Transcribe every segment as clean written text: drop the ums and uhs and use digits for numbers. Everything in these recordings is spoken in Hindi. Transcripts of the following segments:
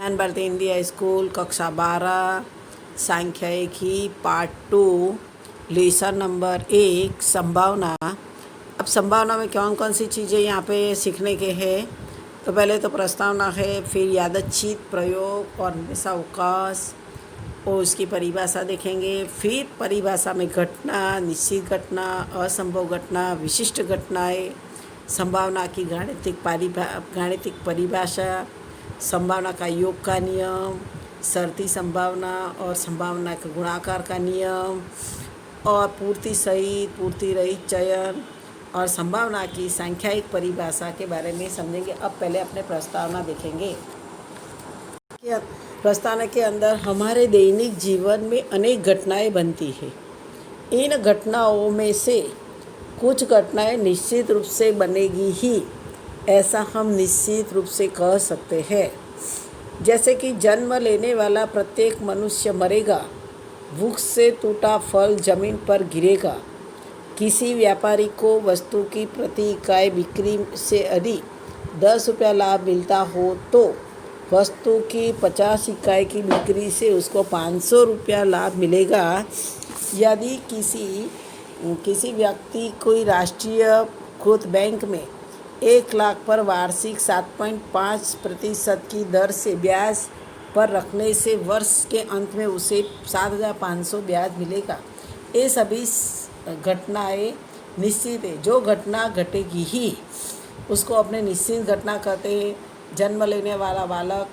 ज्ञान भारती इंडिया स्कूल कक्षा 12 सांख्यिकी पार्ट 2 लेसन नंबर 1 संभावना। अब संभावना में कौन कौन सी चीज़ें यहाँ पे सीखने के हैं। तो पहले तो प्रस्तावना है, फिर यादच्छित प्रयोग और अवकाश और उसकी परिभाषा देखेंगे। फिर परिभाषा में घटना, निश्चित घटना, असंभव घटना, विशिष्ट घटनाएं, संभावना की गाणितिक परिभाषा, संभावना का योग का नियम, शर्ती संभावना और संभावना के गुणाकार का नियम, और पूर्ति सहित पूर्ति रहित चयन और संभावना की सांख्यिक परिभाषा के बारे में समझेंगे। अब पहले अपने प्रस्तावना देखेंगे। प्रस्तावना के अंदर हमारे दैनिक जीवन में अनेक घटनाएं बनती हैं। इन घटनाओं में से कुछ घटनाएं निश्चित रूप से बनेगी ही, ऐसा हम निश्चित रूप से कह सकते हैं। जैसे कि जन्म लेने वाला प्रत्येक मनुष्य मरेगा, वृक्ष से टूटा फल जमीन पर गिरेगा, किसी व्यापारी को वस्तु की प्रति इकाई बिक्री से अधिक 10 रुपया लाभ मिलता हो तो वस्तु की 50 इकाई की बिक्री से उसको 500 रुपया लाभ मिलेगा। यदि किसी व्यक्ति कोई राष्ट्रीयकृत बैंक में 1 लाख पर वार्षिक 7.5% की दर से ब्याज पर रखने से वर्ष के अंत में उसे 7,500 ब्याज मिलेगा। ये सभी घटनाएं निश्चित है। जो घटना घटेगी ही उसको अपने निश्चित घटना कहते हैं। जन्म लेने वाला बालक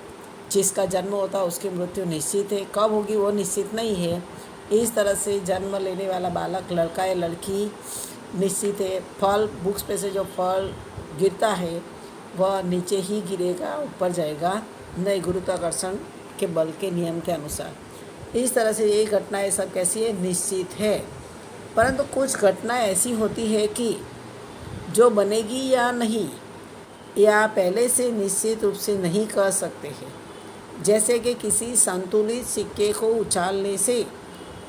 जिसका जन्म होता है उसकी मृत्यु निश्चित है, कब होगी वो निश्चित नहीं है। इस तरह से जन्म लेने वाला बालक लड़का या लड़की निश्चित है। फल, वृक्ष पे से जो फल गिरता है वह नीचे ही गिरेगा, ऊपर जाएगा नहीं, गुरुत्वाकर्षण के बल के नियम के अनुसार। इस तरह से ये घटनाएं सब कैसी है, निश्चित है। परंतु कुछ घटनाएं ऐसी होती है कि जो बनेगी या नहीं, या पहले से निश्चित रूप से नहीं कह सकते हैं। जैसे कि किसी संतुलित सिक्के को उछालने से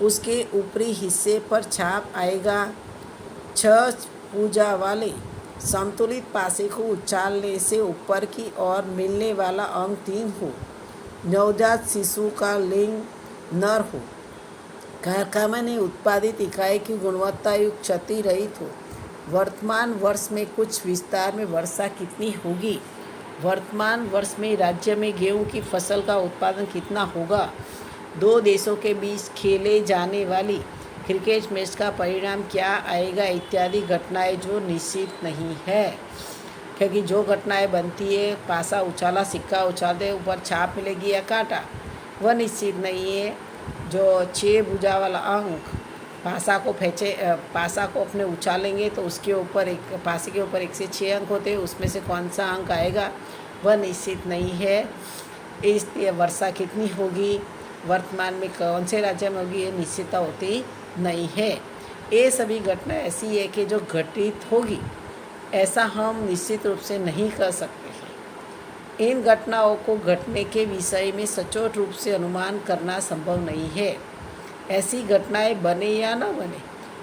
उसके ऊपरी हिस्से पर छाप आएगा। 6 भुजा वाले संतुलित पासे को उछालने से ऊपर की ओर मिलने वाला अंक 3 हो। नवजात शिशु का लिंग नर हो। कारखाने में उत्पादित इकाई की गुणवत्ता युक्त क्षति रहित हो। वर्तमान वर्ष में कुछ विस्तार में वर्षा कितनी होगी। वर्तमान वर्ष में राज्य में गेहूं की फसल का उत्पादन कितना होगा। 2 देशों के बीच खेले जाने वाली क्रिकेट मैच का परिणाम क्या आएगा, इत्यादि घटनाएं जो निश्चित नहीं है। क्योंकि जो घटनाएं बनती है, पासा उछाला, सिक्का उछालते ऊपर छाप मिलेगी या कांटा, वह निश्चित नहीं है। जो 6 भुजा वाला अंक पासा को अपने उछालेंगे तो उसके ऊपर पासे के ऊपर 1 से 6 अंक होते हैं, उसमें से कौन सा अंक आएगा वह निश्चित नहीं है। इसलिए वर्षा कितनी होगी, वर्तमान में कौन से राज्य में होगी, ये निश्चितता होती नहीं है। ये सभी घटना ऐसी है कि जो घटित होगी ऐसा हम निश्चित रूप से नहीं कर सकते हैं। इन घटनाओं को घटने के विषय में सचोट रूप से अनुमान करना संभव नहीं है। ऐसी घटनाएं बने या न बने,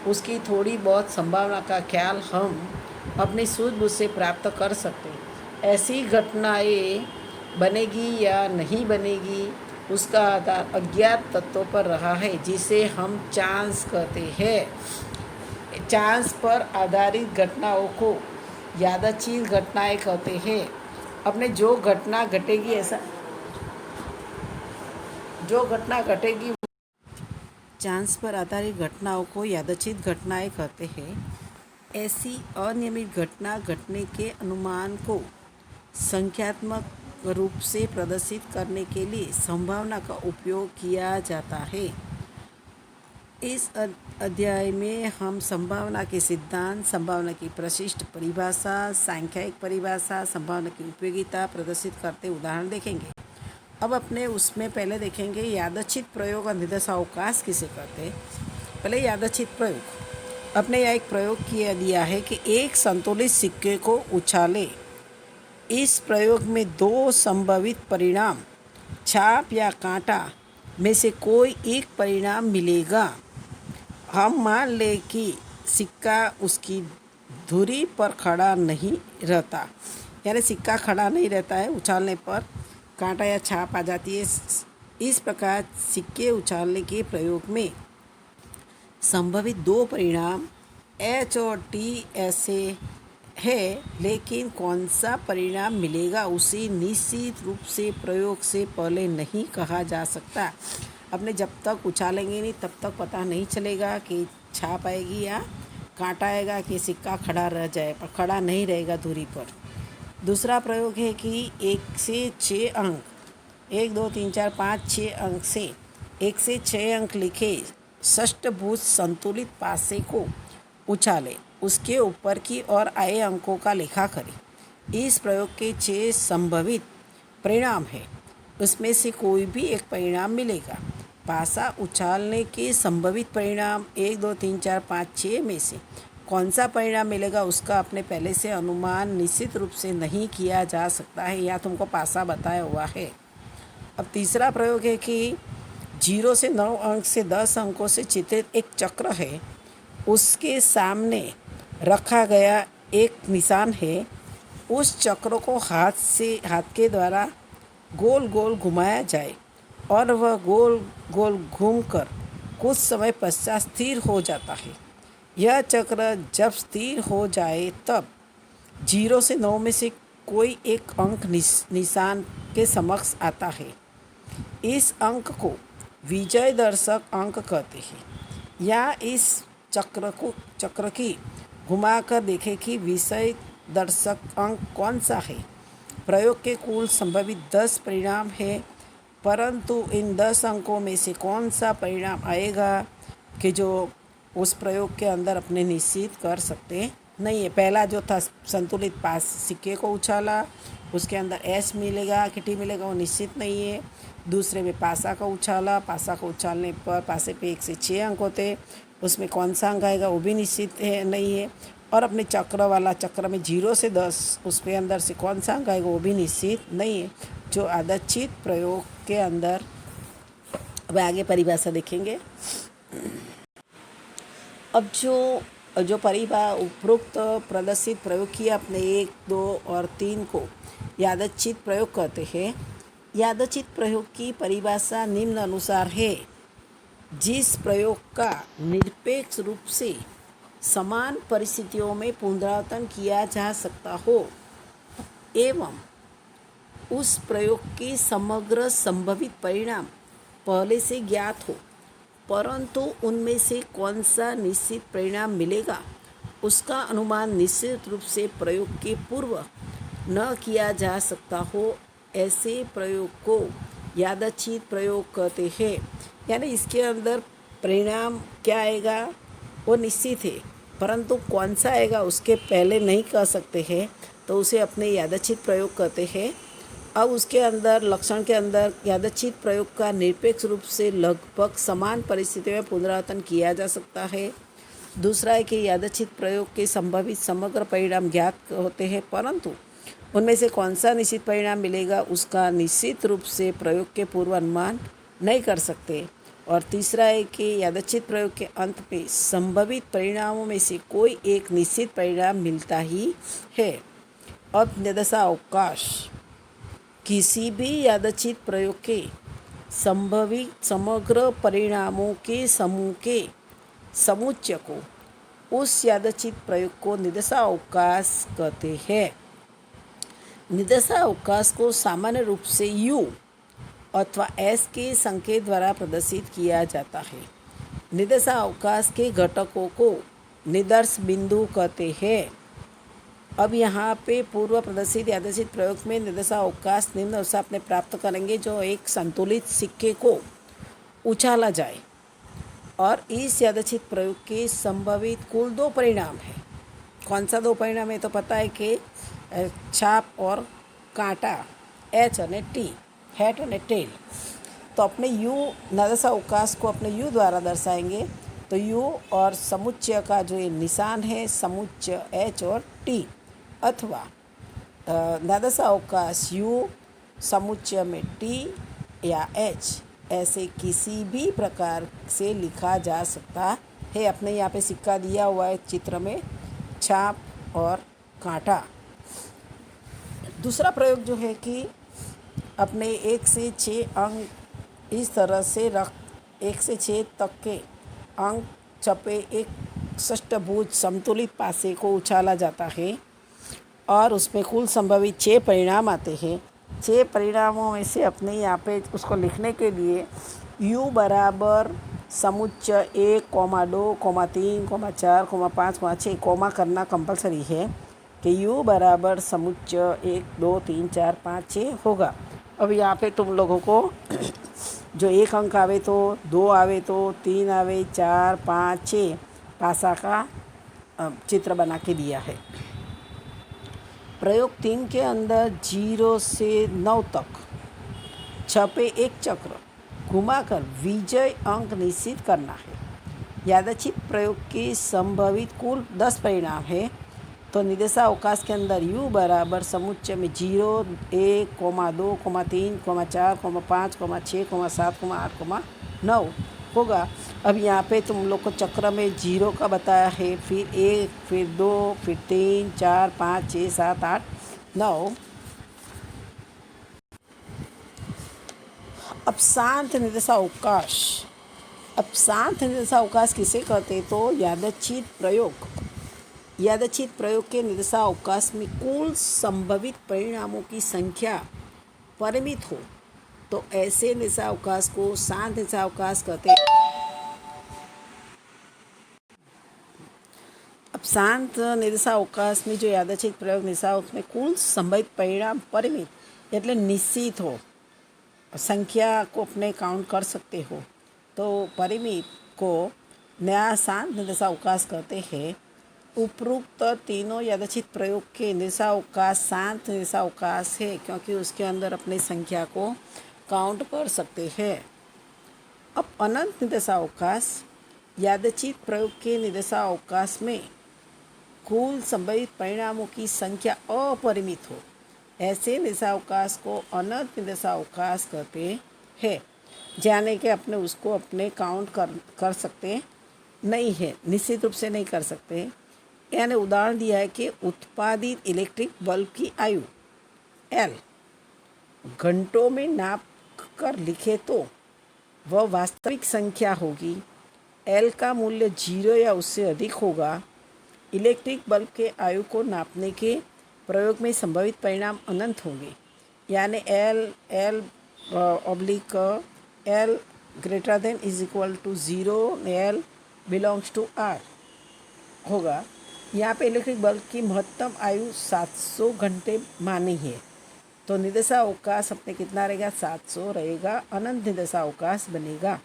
उसकी थोड़ी बहुत संभावना का ख्याल हम अपनी सूझबूझ से प्राप्त कर सकते हैं। ऐसी घटनाएं बनेगी या नहीं बनेगी, उसका आधार अज्ञात तत्वों पर रहा है, जिसे हम चांस कहते हैं। चांस पर आधारित घटनाओं को यादच्छित घटनाएं कहते हैं। अपने जो घटना घटेगी चांस पर आधारित घटनाओं को यादच्छित घटनाएं कहते हैं। ऐसी अनियमित घटना घटने के अनुमान को संख्यात्मक रूप से प्रदर्शित करने के लिए संभावना का उपयोग किया जाता है। इस अध्याय में हम संभावना के सिद्धांत, संभावना की प्रशिष्ट परिभाषा, सांख्यिक परिभाषा, संभावना की उपयोगिता प्रदर्शित करते उदाहरण देखेंगे। अब अपने उसमें पहले देखेंगे यादच्छित प्रयोग और निर्देशावकाश किसे कहते हैं। पहले यादच्छित प्रयोग। अपने यहाँ एक प्रयोग दिया है कि एक संतुलित सिक्के को उछाले। इस प्रयोग में 2 संभावित परिणाम, छाप या कांटा में से कोई एक परिणाम मिलेगा। हम मान लें कि सिक्का उसकी धुरी पर खड़ा नहीं रहता, यानी सिक्का खड़ा नहीं रहता है उछालने पर, कांटा या छाप आ जाती है। इस प्रकार सिक्के उछालने के प्रयोग में संभवित दो परिणाम एच और टी ऐसे है, लेकिन कौन सा परिणाम मिलेगा उसे निश्चित रूप से प्रयोग से पहले नहीं कहा जा सकता। अपने जब तक उछालेंगे नहीं तब तक पता नहीं चलेगा कि छाप आएगी या कांटा आएगा कि सिक्का खड़ा रह जाए, पर खड़ा नहीं रहेगा दूरी पर। दूसरा प्रयोग है कि 1 से 6 अंक 1 2 3 4 5 6 अंक से 1 से 6 अंक लिखे षष्ठभुज संतुलित पासे को उछालें, उसके ऊपर की ओर आए अंकों का लेखा करें। इस प्रयोग के 6 संभवित परिणाम हैं, उसमें से कोई भी एक परिणाम मिलेगा। पासा उछालने के संभवित परिणाम 1 2 3 4 5 6 में से कौन सा परिणाम मिलेगा उसका अपने पहले से अनुमान निश्चित रूप से नहीं किया जा सकता है, या तुमको पासा बताया हुआ है। अब तीसरा प्रयोग है कि 0 से 9 अंक से 10 अंकों से चित्रित एक चक्र है, उसके सामने रखा गया एक निशान है। उस चक्र को हाथ के द्वारा गोल गोल घुमाया जाए और वह गोल गोल घूमकर कुछ समय पश्चात स्थिर हो जाता है। यह चक्र जब स्थिर हो जाए तब 0 से 9 में से कोई एक अंक निशान के समक्ष आता है। इस अंक को विजय दर्शक अंक कहते हैं, या इस चक्र की घुमाकर देखें कि विषय दर्शक अंक कौन सा है। प्रयोग के कुल संभवित 10 परिणाम है, परंतु इन 10 अंकों में से कौन सा परिणाम आएगा कि जो उस प्रयोग के अंदर अपने निश्चित कर सकते नहीं है। पहला जो था संतुलित पास सिक्के को उछाला, उसके अंदर एस मिलेगा कि टी मिलेगा वो निश्चित नहीं है। दूसरे में पासा का उछाला, पासा को उछालने पर पासे पे 1 से 6 अंक होते, उसमें कौन सा अंक आएगा वो भी निश्चित है नहीं है। और अपने चक्र में 0 से 10 उसके अंदर से कौन सा अंक आएगा वो भी निश्चित नहीं है, जो यादृच्छिक प्रयोग के अंदर। अब आगे परिभाषा देखेंगे। अब जो उपरोक्त प्रदर्शित प्रयोग किया अपने 1 2 और 3 को यादृच्छिक प्रयोग कहते हैं। यादृच्छिक प्रयोग की परिभाषा निम्न अनुसार है: जिस प्रयोग का निरपेक्ष रूप से समान परिस्थितियों में पुनरावर्तन किया जा सकता हो एवं उस प्रयोग के समग्र संभवित परिणाम पहले से ज्ञात हो, परंतु उनमें से कौन सा निश्चित परिणाम मिलेगा उसका अनुमान निश्चित रूप से प्रयोग के पूर्व न किया जा सकता हो, ऐसे प्रयोग को यादृच्छिक प्रयोग कहते हैं। यानी इसके अंदर परिणाम क्या आएगा वो निश्चित है, परंतु कौन सा आएगा उसके पहले नहीं कह सकते हैं, तो उसे अपने यादृच्छिक प्रयोग कहते हैं। अब उसके अंदर लक्षण के अंदर यादृच्छिक प्रयोग का निरपेक्ष रूप से लगभग समान परिस्थितियों में पुनरावर्तन किया जा सकता है। दूसरा है कि यादृच्छिक प्रयोग के संभावित समग्र परिणाम ज्ञात होते हैं, परंतु उनमें से कौन सा निश्चित परिणाम मिलेगा उसका निश्चित रूप से प्रयोग के पूर्व अनुमान नहीं कर सकते। और तीसरा है कि यादृच्छिक प्रयोग के अंत में संभवित परिणामों में से कोई एक निश्चित परिणाम मिलता ही है। अब निर्देशावकाश किसी भी यादृच्छिक प्रयोग के संभवित समग्र परिणामों के समूह के समुच्चय को उस यादृच्छिक प्रयोग को निर्देशावकाश कहते हैं। निर्देशावकाश को सामान्य रूप से U अथवा S के संकेत द्वारा प्रदर्शित किया जाता है। निर्देशावकाश के घटकों को निर्देश बिंदु कहते हैं। अब यहाँ पे पूर्व प्रदर्शित यादृच्छिक प्रयोग में निर्देशावकाश निम्न अनुसार अपने प्राप्त करेंगे: जो एक संतुलित सिक्के को उछाला जाए, और इस यादृच्छिक प्रयोग के संभवित कुल 2 परिणाम है। कौन सा 2 परिणाम है तो पता है कि छाप और कांटा, एच और टी, हेड और टेल। तो अपने यू निर्देशावकाश को अपने यू द्वारा दर्शाएंगे, तो यू और समुच्चय का जो ये निशान है समुच्चय एच और टी, अथवा निर्देशावकाश यू समुच्चय में टी या एच, ऐसे किसी भी प्रकार से लिखा जा सकता है। अपने यहाँ पे सिक्का दिया हुआ है चित्र में, छाप और कांटा। दूसरा प्रयोग जो है कि अपने 1 से 6 अंक इस तरह से रख 1 से 6 तक के अंक छपे एक षष्ठभुज समतुलित पासे को उछाला जाता है और उसमें कुल संभवित 6 परिणाम आते हैं। 6 परिणामों में से अपने यहाँ पे उसको लिखने के लिए u बराबर समुच्चय 1, 2, 3, 4, 5, 6 कोमा करना कंपलसरी है कि u बराबर समुच्चय 1, 2, 3, 4, 5, 6 होगा। अब यहाँ पे तुम लोगों को जो 1 अंक आवे तो 2 आवे तो 3 आवे 4, 5, 6 पासा का चित्र बना के दिया है। प्रयोग 3 के अंदर 0 से 9 तक छपे एक चक्र घुमाकर विजय अंक निश्चित करना है। यादृच्छिक प्रयोग की संभवित कुल 10 परिणाम है। तो निर्देशावकाश के अंदर u बराबर समुच्चय में 0, 1, 2, 3, 4, 5, 6, 7, 8, 9 होगा। अब यहाँ पे तुम लोग को चक्र में 0 का बताया है, फिर 1, फिर 2, फिर 3, 4, 5, 6, 7, 8, 9। अब शांत निर्देशावकाश। अब शांत निर्देशावकाश किसे कहते तो यादृच्छिक प्रयोग के निर्देशावकाश में कुल संभवित परिणामों की संख्या परिमित हो तो ऐसे निर्देशावकाश को शांत निर्देशावकाश कहते हैं। अब शांत निर्देशावकाश में जो यादृच्छिक प्रयोग निर्देशावकाश में कुल संभवित परिणाम परिमित એટલે निश्चित हो, संख्या को अपने काउंट कर सकते हो तो परिमित को नया शांत निर्देशावकाश कहते हैं। उपरोक्त तीनों यादृच्छिक प्रयोग के निर्देशावकाश शांत निर्देशावकाश है क्योंकि उसके अंदर अपनी संख्या को काउंट कर सकते हैं। अब अनंत निर्देशावकाश। यादृच्छिक प्रयोग के निर्देशावकाश में कुल संभवित परिणामों की संख्या अपरिमित हो ऐसे निर्देशावकाश को अनंत निर्देशावकाश कहते हैं। जाने के अपने उसको अपने काउंट कर सकते नहीं है, निश्चित रूप से नहीं कर सकते। यानी उदाहरण दिया है कि उत्पादित इलेक्ट्रिक बल्ब की आयु L घंटों में नाप कर लिखे तो वह वास्तविक संख्या होगी। L का मूल्य 0 या उससे अधिक होगा। इलेक्ट्रिक बल्ब के आयु को नापने के प्रयोग में संभवित परिणाम अनंत होंगे। यानी L greater than is equal to 0, L belongs to R होगा। यहाँ पे इलेक्ट्रिक बल्ब की महत्तम आयु 700 घंटे मानी है तो निर्देशावकाश अपने कितना रहेगा 700 रहेगा, अनंत निर्देशावकाश बनेगा।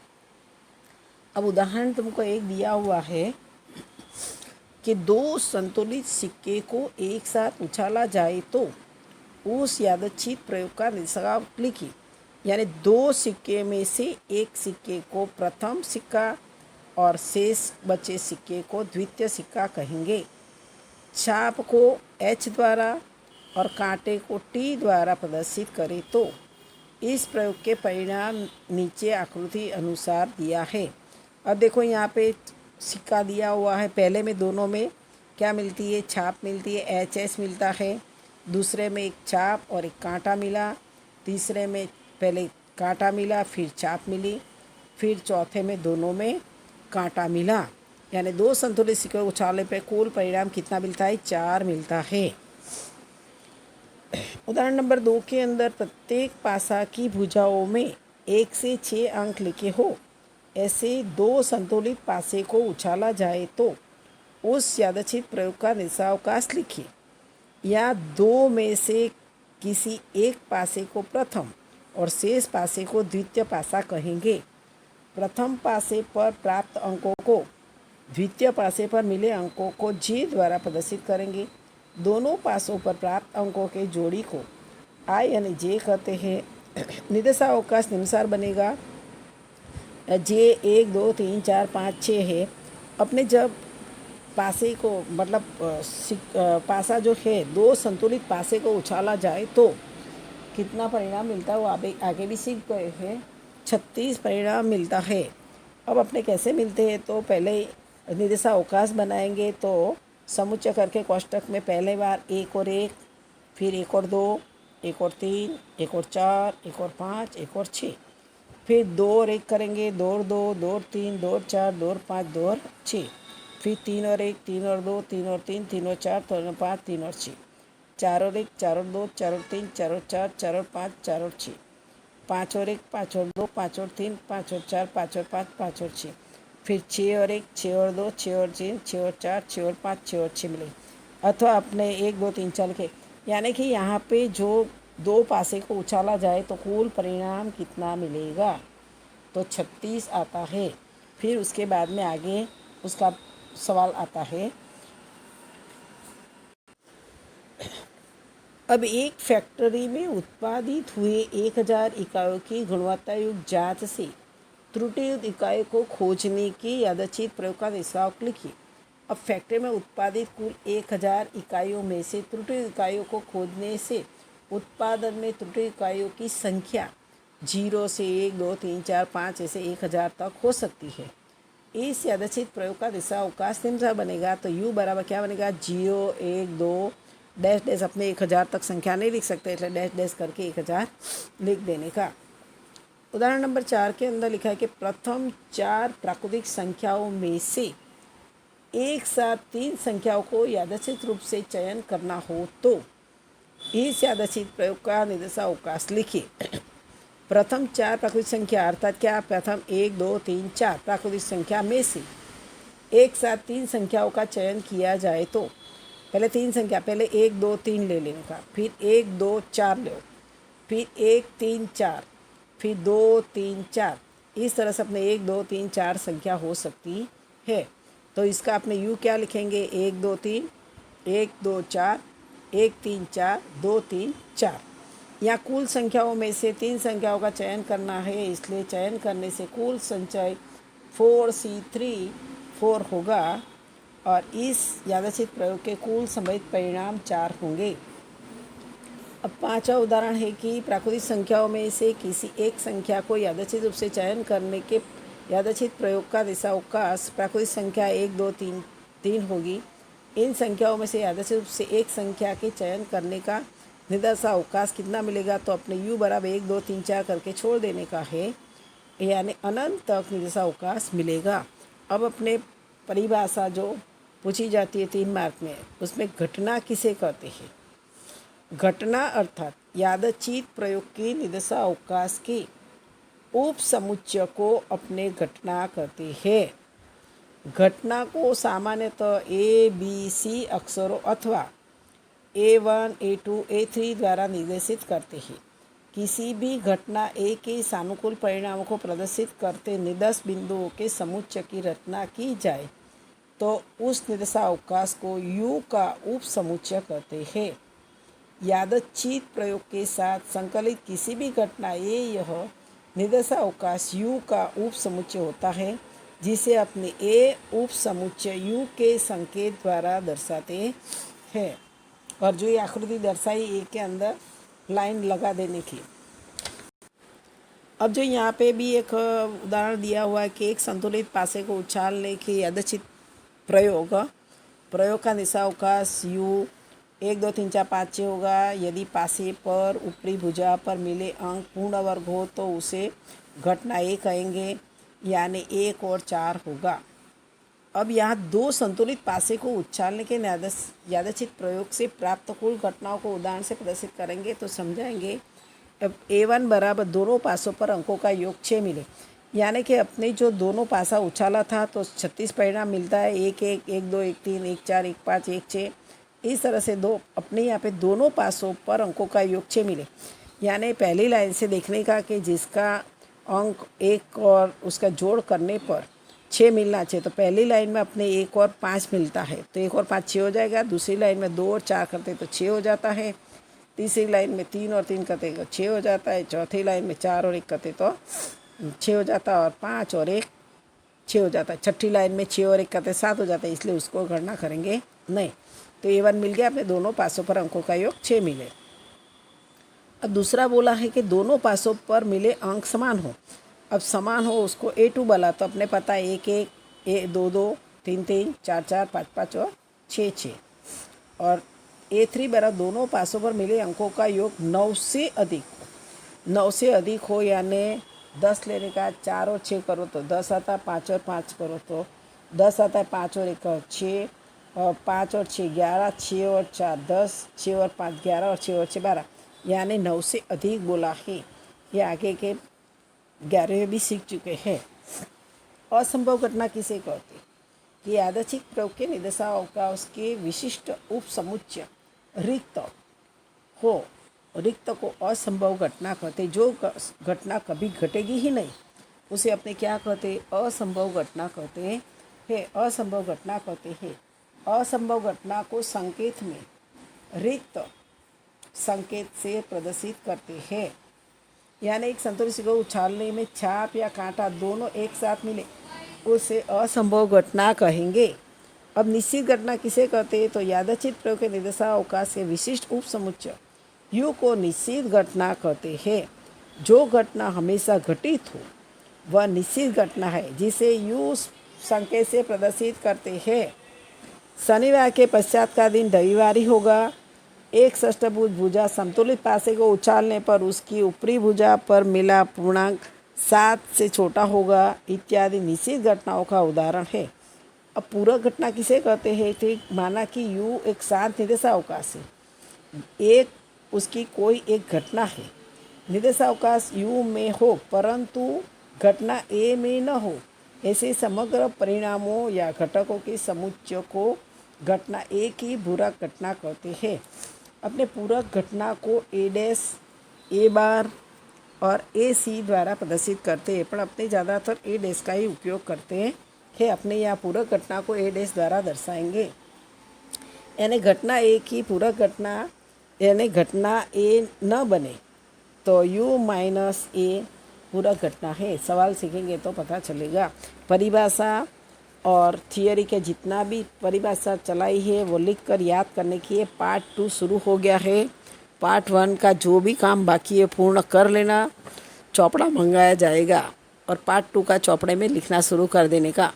अब उदाहरण तुमको एक दिया हुआ है कि 2 संतुलित सिक्के को एक साथ उछाला जाए तो उस यादृच्छिक प्रयोग का निर्देशावकाश लिखिए। यानी 2 सिक्के में से एक सिक्के को प्रथम सिक्का और शेष बचे सिक्के को द्वितीय सिक्का कहेंगे। छाप को H द्वारा और कांटे को T द्वारा प्रदर्शित करें तो इस प्रयोग के परिणाम नीचे आकृति अनुसार दिया है। अब देखो यहाँ पे सिक्का दिया हुआ है, पहले में दोनों में क्या मिलती है, छाप मिलती है, HS मिलता है। दूसरे में एक छाप और एक कांटा मिला। तीसरे में पहले कांटा मिला फिर छाप मिली, फिर चौथे में दोनों में कांटा मिला। यानी 2 संतुलित सिक्के उछालने पे कुल परिणाम कितना मिलता है 4 मिलता है। उदाहरण नंबर 2 के अंदर प्रत्येक पासा की भुजाओं में 1 से 6 अंक लिखे हो ऐसे 2 संतुलित पासे को उछाला जाए तो उस यादृच्छिक प्रयोग का निर्देशावकाश लिखिए। या 2 में से किसी एक पासे को प्रथम और शेष पासे को द्वितीय पासा कहेंगे। प्रथम पासे पर प्राप्त अंकों को द्वितीय पासे पर मिले अंकों को J द्वारा प्रदर्शित करेंगे। दोनों पासों पर प्राप्त अंकों के जोड़ी को I यानी J कहते हैं। निर्देशावकाश निम्नानुसार बनेगा। J 1, 2, 3, 4, 5, 6 है। अपने जब पासे को मतलब पासा जो है 2 संतुलित पासे को उछाला जाए तो कितना परिणाम मिलता है वो आगे भी सीख गए हैं। 36 परिणाम मिलता है। अब अपने कैसे मिलते हैं तो पहले निर्देशावकाश बनाएंगे तो समुच्चय करके कोष्टक में पहले बार 1 और 1, फिर 1 और 2, एक और 3, एक और 4, एक और 5, एक और 6। फिर 2 और 1 करेंगे, 2 और 2, 2 और 3, 2 और 4, 2 और 5, 2 और 6। फिर 3 और 1, 3 और 2, 3 और 3, 3 और 4, 3 और 5, 3 और 6। 4 और 1, 4 और 2, 4 और 3, 4 और 4, 4 और 5, 4 और 6। 5 और 1, 5 और 2, 5 और 3, 5 और 4, 5 और 5, 5 और 6। फिर 6 और 1, 6 और 2, 6 और 3, 6 और 4, 6 और 5, 6 और 6 मिले। अथवा अपने 1 2 3 4 के, यानी कि यहाँ पे जो 2 पासे को उछाला जाए तो कुल परिणाम कितना मिलेगा, तो 36 आता है। फिर उसके बाद में आगे उसका सवाल आता है, अब एक फैक्ट्री में उत्पादित हुए 1000 इकाइयों की गुणवत्तायुक्त जांच से त्रुटियुक्त इकाई को खोजने की यादृच्छिक प्रयोग का हिसाब लिखिए। अब फैक्ट्री में उत्पादित कुल 1000 इकाइयों में से त्रुटियुक्त इकाइयों को खोजने से उत्पादन में त्रुटियुक्त इकाइयों की संख्या 0 से 1 2 3 4 5 ऐसे 1000 तक हो सकती है। इस यादृच्छिक प्रयोग का दिशा अवकाश निम्न बनेगा। तो u बराबर क्या बनेगा, 0 1 2 डैश डैश, अपने 1000 तक संख्या नहीं लिख सकते इसलिए डैश डैश करके 1000 लिख देने का। उदाहरण नंबर 4 के अंदर लिखा है कि प्रथम 4 प्राकृतिक संख्याओं में से एक साथ 3 संख्याओं को यादृच्छिक रूप से चयन करना हो तो इस यादृच्छिक प्रयोग का निर्देशावकाश लिखिए। प्रथम 4 प्राकृतिक संख्या अर्थात क्या, प्रथम 1 2 3 4 प्राकृतिक संख्या में से एक साथ 3 संख्याओं का चयन किया जाए तो पहले 3 संख्या, पहले 1 2 3 ले लेने का, फिर 1 2 4 लो, फिर 1 3 4, फिर 2 3 4। इस तरह से अपने 1 2 3 4 संख्या हो सकती है। तो इसका अपने यू क्या लिखेंगे, 1 2 3, 1 2 4, 1 3 4, 2 3 4। यहाँ कुल संख्याओं में से 3 संख्याओं का चयन करना है, इसलिए चयन करने से कुल संचय 4C3 4 होगा और इस यादृच्छिक प्रयोग के कुल संभावित परिणाम 4 होंगे। अब 5वां उदाहरण है कि प्राकृतिक संख्याओं में से किसी एक संख्या को यादृच्छिक रूप से चयन करने के यादृच्छिक प्रयोग का दिशाअवकाश प्राकृतिक संख्या 1 2 3 3 होगी। इन संख्याओं में से यादृच्छिक रूप से एक संख्या के चयन करने का निर्देशावकाश कितना मिलेगा, तो अपने u बराबर 1 2 3 4 करके छोड़ देने का है, यानी अनंत तक निर्देशावकाश मिलेगा। अब अपने परिभाषा जो पूछी जाती है 3 मार्क में, उसमें घटना किसे कहते हैं। घटना अर्थात यादृच्छिक प्रयोग की निर्देशावकाश के उप समुच्चय को अपने घटना कहते हैं। घटना को सामान्यतः ABC अक्षरों अथवा A1 A2 A3 द्वारा निर्देशित करते हैं। किसी भी घटना A के सानुकूल परिणामों को प्रदर्शित करते निर्देश बिंदुओं के समुच्चय की रचना की जाए तो उस निर्देशावकाश को U का उप समुच्चय कहते हैं। यादृच्छिक प्रयोग के साथ संकलित किसी भी घटना यह निर्देशावकाश U का उप समुच्चय होता है, जिसे अपने A उप समुच्चय U के संकेत द्वारा दर्शाते हैं। और जो ये आकृति दर्शाई ए के अंदर लाइन लगा देने की। अब जो यहाँ पे भी एक उदाहरण दिया हुआ है कि एक संतुलित पासे को उछालने की यादृच्छिक प्रयोग का दिशाअवकाश U 1 2 3 4 5 6 होगा। यदि पासे पर ऊपरी भुजा पर मिले अंक पूर्ण वर्ग हो तो उसे घटना A कहेंगे, यानी 1 और 4 होगा। अब यहाँ 2 संतुलित पासे को उछालने के यादृच्छिक प्रयोग से प्राप्त कुल घटनाओं को उदाहरण से प्रदर्शित करेंगे तो समझाएंगे। अब A1 बराबर दोनों पासों पर अंकों का योग 6 मिले, यानी कि अपने जो दोनों पासा उछाला था तो 36 परिणाम मिलता है, 1 1 1 2 1 3 1 4 1 5 1 6। इस तरह से अपने यहाँ पे दोनों पासों पर अंकों का योग 6 मिले, यानी पहली लाइन से देखने का कि जिसका अंक 1 और उसका जोड़ करने पर 6 मिलना चाहिए, तो पहली लाइन में अपने 1 और 5 मिलता है तो 1 और 5 6 हो जाएगा। दूसरी लाइन में 2 और 4 करते तो 6 हो जाता है। तीसरी लाइन में 3 और 3 करते तो 6 हो जाता है। चौथी लाइन में 4 और 1 करते तो 6 हो जाता है और 5 और 1 6 हो जाता है। छठी लाइन में 6 और 1 करते 7 हो जाता है, इसलिए उसको गणना करेंगे नहीं। तो A1 मिल गया, अपने दोनों पासों पर अंकों का योग 6 मिले। अब दूसरा बोला है कि दोनों पासों पर मिले अंक समान हो। अब समान हो उसको A2 बोला तो अपने पता है 1 1 2 2 3 3 4 4 5 5 और 6 6। और A3 बराबर दोनों पासों पर मिले अंकों का योग 9 से अधिक हो। 9 से अधिक हो यानी 10 लेने का, 4 और 6 करो तो 10 आता है, 5 और 5 करो तो 10 आता है, 5 और 1 6, और 5 और 6 11, 6 और 4 10, 6 और 5 11 और 6 और 6 12, यानी 9 से अधिक बोला है। ये आगे के 11वें भी सीख चुके हैं। असंभव घटना किसे कहते हैं कि यादृच्छिक प्रयोग के निर्देशावकाश के विशिष्ट उपसमुच्चय रिक्त हो, रिक्त को असंभव घटना कहते। जो घटना कभी घटेगी ही नहीं उसे अपने क्या कहते, असंभव घटना कहते हैं। असंभव घटना कहते हैं। असंभव घटना को संकेत में रिक्त संकेत से प्रदर्शित करते हैं। यानी एक संतुलित को उछालने में छाप या कांटा दोनों एक साथ मिले उसे असंभव घटना कहेंगे। अब निश्चित घटना किसे कहते हैं तो यादृच्छिक प्रयोग के निर्देशावकाश के विशिष्ट उपसमुच्चय यू को निश्चित घटना कहते हैं। जो घटना हमेशा घटित हो वह निश्चित घटना है जिसे यू संकेत से प्रदर्शित करते हैं। शनिवार के पश्चात का दिन रविवार ही होगा। एक षष्ठभुज भुजा संतुलित पासे को उछालने पर उसकी ऊपरी भुजा पर मिला पूर्णांक 7 से छोटा होगा इत्यादि निश्चित घटनाओं का उदाहरण है। अब पूरक घटना किसे कहते हैं, ठीक माना कि यू एक शांत निर्देशावकाश है, एक उसकी कोई एक घटना है, निर्देशावकाश यू में हो परंतु घटना ए में न हो, ऐसे समग्र परिणामों या घटकों के समुच्चय को घटना ए की पूरक घटना कहते हैं। अपने पूरक घटना को ए डैश, ए बार और ए सी द्वारा प्रदर्शित करते हैं, पर अपने ज़्यादातर ए डैश का ही उपयोग करते हैं। अपने यहाँ पूरक घटना को ए डैश द्वारा दर्शाएंगे। यानी घटना ए की पूरक घटना यानी घटना ए न बने तो यू माइनस ए पूरक घटना है। सवाल सीखेंगे तो पता चलेगा। परिभाषा और थियोरी के जितना भी परिभाषा चलाई है वो लिख कर याद करने की है। पार्ट 2 शुरू हो गया है। पार्ट 1 का जो भी काम बाकी है पूर्ण कर लेना, चौपड़ा मंगाया जाएगा और पार्ट 2 का चौपड़े में लिखना शुरू कर देने का।